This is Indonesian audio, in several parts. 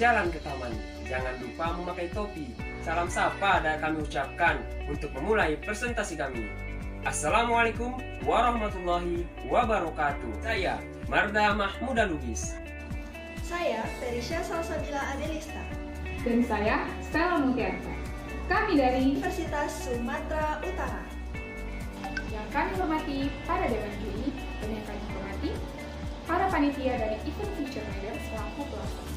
berjalan ke taman, jangan lupa memakai topi. Salam sapa dan kami ucapkan untuk memulai presentasi kami. Assalamualaikum warahmatullahi wabarakatuh. Saya Marda Mahmuda Lubis. Saya Ferisha Salsabila Adelista. Dan saya Stella Mutiarta. Kami dari Universitas Sumatera Utara. Yang kami hormati para dewan juri dan yang kami hormati para panitia dari event Future Leader selaku pelaksana.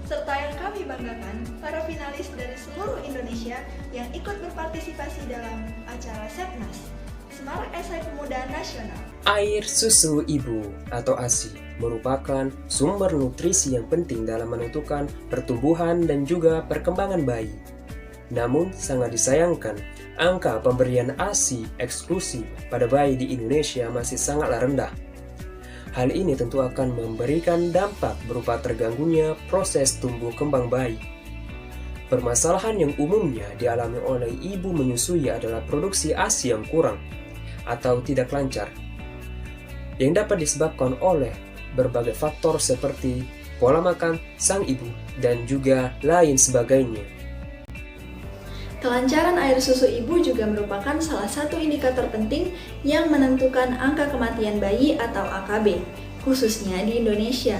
Serta yang kami banggakan para finalis dari seluruh Indonesia yang ikut berpartisipasi dalam acara Setnas, Semarak Esai Pemuda Nasional. Air susu ibu atau ASI merupakan sumber nutrisi yang penting dalam menentukan pertumbuhan dan juga perkembangan bayi. Namun sangat disayangkan, angka pemberian ASI eksklusif pada bayi di Indonesia masih sangatlah rendah. Hal ini tentu akan memberikan dampak berupa terganggunya proses tumbuh kembang bayi. Permasalahan yang umumnya dialami oleh ibu menyusui adalah produksi ASI yang kurang atau tidak lancar, yang dapat disebabkan oleh berbagai faktor seperti pola makan sang ibu dan juga lain sebagainya. Kelancaran air susu ibu juga merupakan salah satu indikator penting yang menentukan angka kematian bayi atau AKB, khususnya di Indonesia.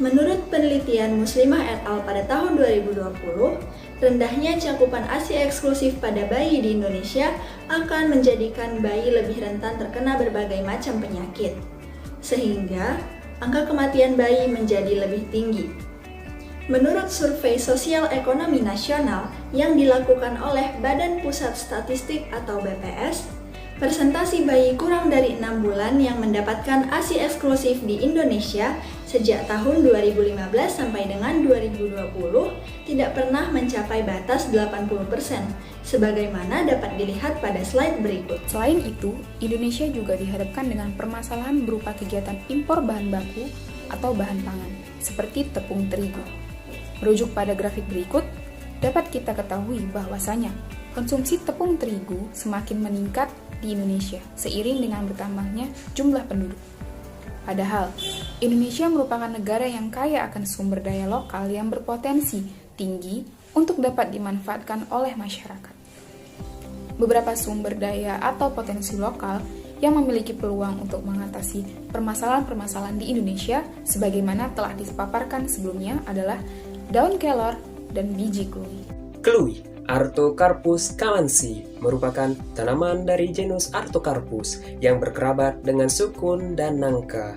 Menurut penelitian Muslimah et al. Pada tahun 2020, rendahnya cakupan ASI eksklusif pada bayi di Indonesia akan menjadikan bayi lebih rentan terkena berbagai macam penyakit, sehingga angka kematian bayi menjadi lebih tinggi. Menurut survei Sosial Ekonomi Nasional yang dilakukan oleh Badan Pusat Statistik atau BPS, persentasi bayi kurang dari 6 bulan yang mendapatkan ASI eksklusif di Indonesia sejak tahun 2015 sampai dengan 2020 tidak pernah mencapai batas 80%, sebagaimana dapat dilihat pada slide berikut. Selain itu, Indonesia juga dihadapkan dengan permasalahan berupa kegiatan impor bahan baku atau bahan pangan, seperti tepung terigu. Merujuk pada grafik berikut, dapat kita ketahui bahwasanya konsumsi tepung terigu semakin meningkat di Indonesia seiring dengan bertambahnya jumlah penduduk. Padahal, Indonesia merupakan negara yang kaya akan sumber daya lokal yang berpotensi tinggi untuk dapat dimanfaatkan oleh masyarakat. Beberapa sumber daya atau potensi lokal yang memiliki peluang untuk mengatasi permasalahan-permasalahan di Indonesia sebagaimana telah dipaparkan sebelumnya adalah daun kelor dan biji kluwi. Kluwi Artocarpus calansi merupakan tanaman dari genus Artocarpus yang berkerabat dengan sukun dan nangka.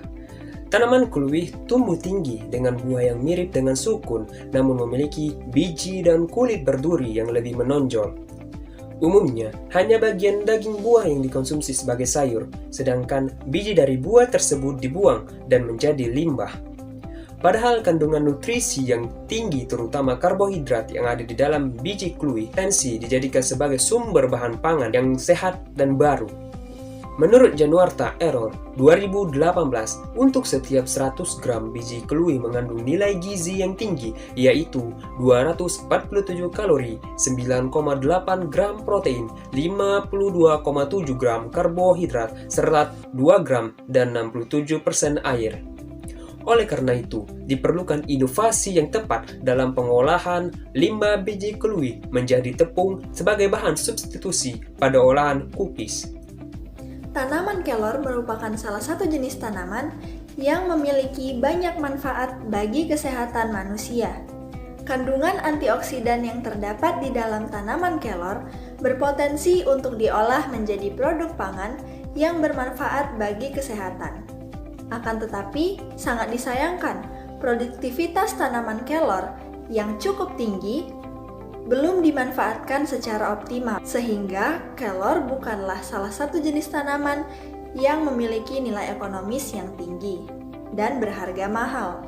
Tanaman kluwi tumbuh tinggi dengan buah yang mirip dengan sukun, namun memiliki biji dan kulit berduri yang lebih menonjol. Umumnya, hanya bagian daging buah yang dikonsumsi sebagai sayur, sedangkan biji dari buah tersebut dibuang dan menjadi limbah. Padahal kandungan nutrisi yang tinggi terutama karbohidrat yang ada di dalam biji kluwi tensi dijadikan sebagai sumber bahan pangan yang sehat dan baru. Menurut Januarta Error 2018, untuk setiap 100 gram biji kluwi mengandung nilai gizi yang tinggi, yaitu 247 kalori, 9,8 gram protein, 52,7 gram karbohidrat, serat 2 gram, dan 67% air. Oleh karena itu, diperlukan inovasi yang tepat dalam pengolahan limbah biji kluwi menjadi tepung sebagai bahan substitusi pada olahan kupis. Tanaman kelor merupakan salah satu jenis tanaman yang memiliki banyak manfaat bagi kesehatan manusia. Kandungan antioksidan yang terdapat di dalam tanaman kelor berpotensi untuk diolah menjadi produk pangan yang bermanfaat bagi kesehatan. Akan tetapi, sangat disayangkan, produktivitas tanaman kelor yang cukup tinggi belum dimanfaatkan secara optimal, sehingga kelor bukanlah salah satu jenis tanaman yang memiliki nilai ekonomis yang tinggi dan berharga mahal.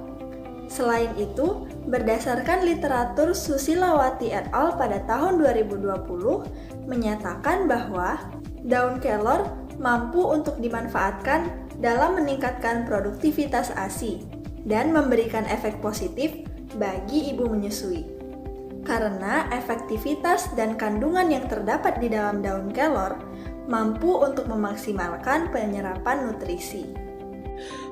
Selain itu, berdasarkan literatur Susilawati et al. Pada tahun 2020 menyatakan bahwa daun kelor mampu untuk dimanfaatkan dalam meningkatkan produktivitas ASI dan memberikan efek positif bagi ibu menyusui. Karena efektivitas dan kandungan yang terdapat di dalam daun kelor mampu untuk memaksimalkan penyerapan nutrisi.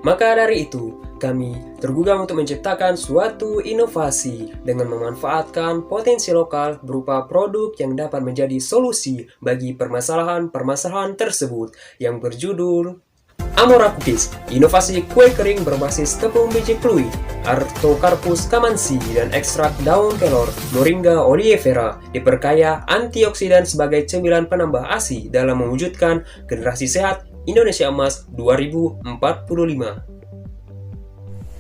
Maka dari itu, kami tergugah untuk menciptakan suatu inovasi dengan memanfaatkan potensi lokal berupa produk yang dapat menjadi solusi bagi permasalahan-permasalahan tersebut yang berjudul Amora Cookies, inovasi kue kering berbasis tepung biji kluwi, Artocarpus camansi, dan ekstrak daun kelor Moringa oleifera diperkaya antioksidan sebagai cemilan penambah ASI dalam mewujudkan generasi sehat Indonesia Emas 2045.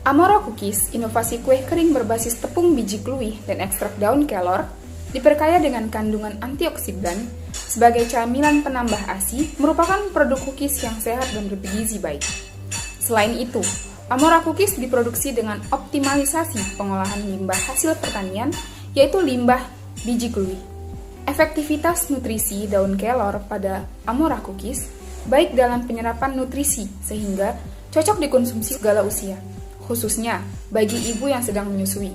Amora Cookies, inovasi kue kering berbasis tepung biji kluwi dan ekstrak daun kelor, diperkaya dengan kandungan antioksidan sebagai camilan penambah ASI, merupakan produk cookies yang sehat dan bergizi baik. Selain itu, Amora Cookies diproduksi dengan optimalisasi pengolahan limbah hasil pertanian, yaitu limbah biji kluwi. Efektivitas nutrisi daun kelor pada Amora Cookies baik dalam penyerapan nutrisi sehingga cocok dikonsumsi segala usia, khususnya bagi ibu yang sedang menyusui.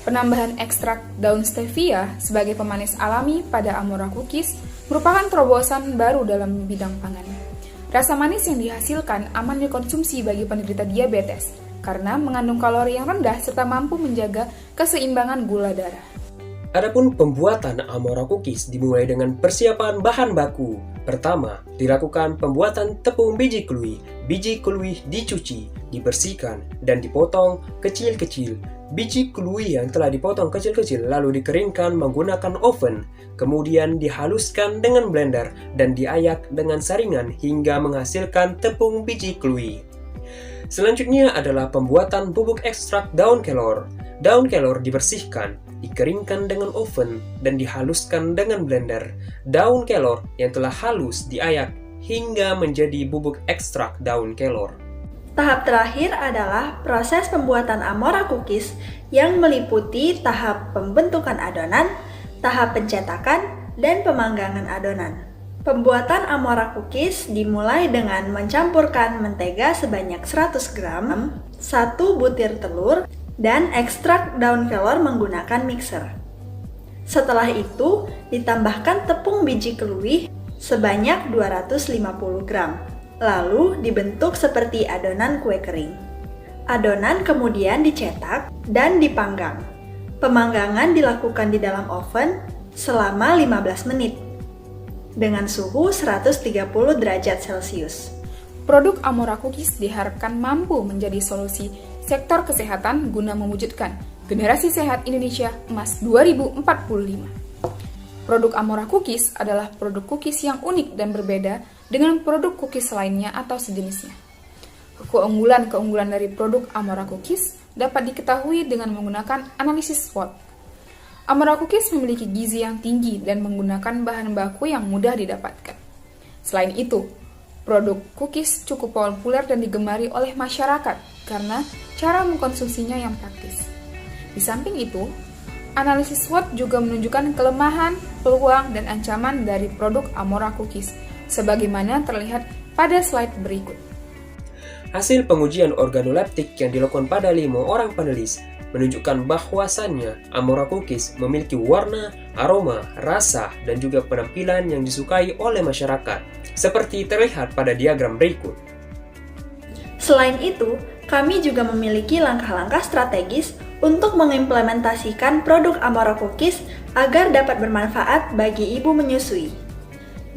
Penambahan ekstrak daun stevia sebagai pemanis alami pada Amora Cookies merupakan terobosan baru dalam bidang pangan. Rasa manis yang dihasilkan aman dikonsumsi bagi penderita diabetes karena mengandung kalori yang rendah serta mampu menjaga keseimbangan gula darah. Adapun pembuatan Amora Cookies dimulai dengan persiapan bahan baku. Pertama, dilakukan pembuatan tepung biji kluwi. Biji kluwi dicuci, dibersihkan, dan dipotong kecil-kecil. Biji kluwi yang telah dipotong kecil-kecil lalu dikeringkan menggunakan oven, kemudian dihaluskan dengan blender dan diayak dengan saringan hingga menghasilkan tepung biji kluwi. Selanjutnya adalah pembuatan bubuk ekstrak daun kelor. Daun kelor dibersihkan, dikeringkan dengan oven, dan dihaluskan dengan blender. Daun kelor yang telah halus diayak hingga menjadi bubuk ekstrak daun kelor. Tahap terakhir adalah proses pembuatan Amora Cookies yang meliputi tahap pembentukan adonan, tahap pencetakan, dan pemanggangan adonan. Pembuatan Amora Cookies dimulai dengan mencampurkan mentega sebanyak 100 gram, 1 butir telur, dan ekstrak daun kelor menggunakan mixer. Setelah itu, ditambahkan tepung biji kluwi sebanyak 250 gram. Lalu dibentuk seperti adonan kue kering. Adonan kemudian dicetak dan dipanggang. Pemanggangan dilakukan di dalam oven selama 15 menit dengan suhu 130 derajat Celcius. Produk Amora Cookies diharapkan mampu menjadi solusi sektor kesehatan guna mewujudkan generasi sehat Indonesia Emas 2045. Produk Amora Cookies adalah produk cookies yang unik dan berbeda dengan produk cookies lainnya atau sejenisnya. Keunggulan-keunggulan dari produk Amora Cookies dapat diketahui dengan menggunakan analisis SWOT. Amora Cookies memiliki gizi yang tinggi dan menggunakan bahan baku yang mudah didapatkan. Selain itu, produk cookies cukup populer dan digemari oleh masyarakat karena cara mengkonsumsinya yang praktis. Di samping itu, analisis SWOT juga menunjukkan kelemahan, peluang, dan ancaman dari produk Amora Cookies, sebagaimana terlihat pada slide berikut. Hasil pengujian organoleptik yang dilakukan pada 5 orang panelis menunjukkan bahwasannya Amora Cookies memiliki warna, aroma, rasa, dan juga penampilan yang disukai oleh masyarakat, seperti terlihat pada diagram berikut. Selain itu, kami juga memiliki langkah-langkah strategis untuk mengimplementasikan produk Amora Cookies agar dapat bermanfaat bagi ibu menyusui.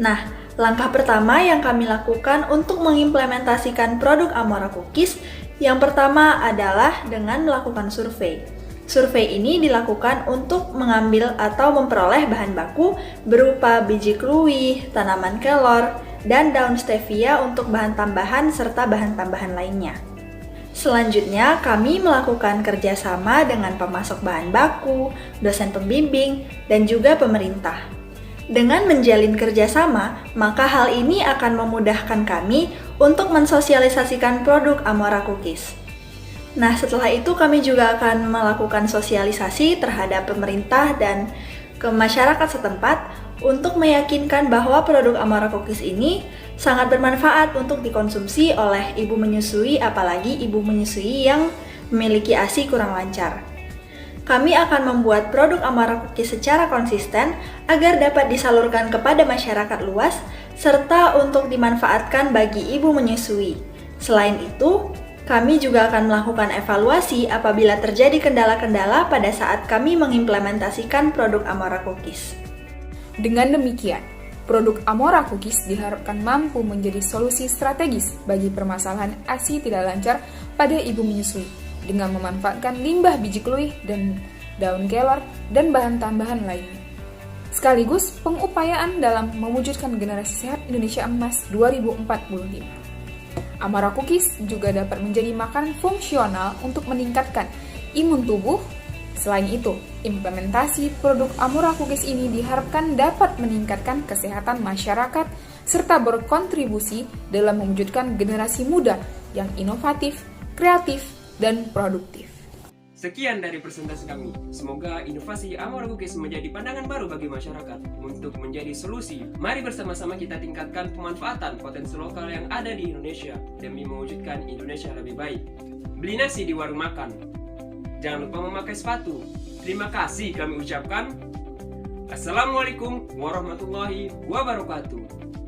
Nah, langkah pertama yang kami lakukan untuk mengimplementasikan produk Amora Cookies yang pertama adalah dengan melakukan survei. Survei ini dilakukan untuk mengambil atau memperoleh bahan baku berupa biji kluwi, tanaman kelor, dan daun stevia untuk bahan tambahan serta bahan tambahan lainnya. Selanjutnya, kami melakukan kerjasama dengan pemasok bahan baku, dosen pembimbing, dan juga pemerintah. Dengan menjalin kerjasama, maka hal ini akan memudahkan kami untuk mensosialisasikan produk Amora Cookies. Nah, setelah itu kami juga akan melakukan sosialisasi terhadap pemerintah dan ke masyarakat setempat untuk meyakinkan bahwa produk Amora Cookies ini sangat bermanfaat untuk dikonsumsi oleh ibu menyusui, apalagi ibu menyusui yang memiliki ASI kurang lancar. Kami akan membuat produk Amora Cookies secara konsisten agar dapat disalurkan kepada masyarakat luas serta untuk dimanfaatkan bagi ibu menyusui. Selain itu, Kami juga akan melakukan evaluasi apabila terjadi kendala-kendala pada saat kami mengimplementasikan produk Amora Cookies. Dengan demikian, produk Amora Cookies diharapkan mampu menjadi solusi strategis bagi permasalahan ASI tidak lancar pada ibu menyusui dengan memanfaatkan limbah biji kluih dan daun kelor dan bahan tambahan lainnya. Sekaligus pengupayaan dalam mewujudkan generasi sehat Indonesia Emas 2045. Amora Cookies juga dapat menjadi makanan fungsional untuk meningkatkan imun tubuh. Selain itu, implementasi produk Amora Cookies ini diharapkan dapat meningkatkan kesehatan masyarakat serta berkontribusi dalam mewujudkan generasi muda yang inovatif, kreatif, dan produktif. Sekian dari presentasi kami. Semoga inovasi Amora Cookies menjadi pandangan baru bagi masyarakat untuk menjadi solusi. Mari bersama-sama kita tingkatkan pemanfaatan potensi lokal yang ada di Indonesia demi mewujudkan Indonesia lebih baik. Beli nasi di warung makan. Jangan lupa memakai sepatu. Terima kasih kami ucapkan. Assalamualaikum warahmatullahi wabarakatuh.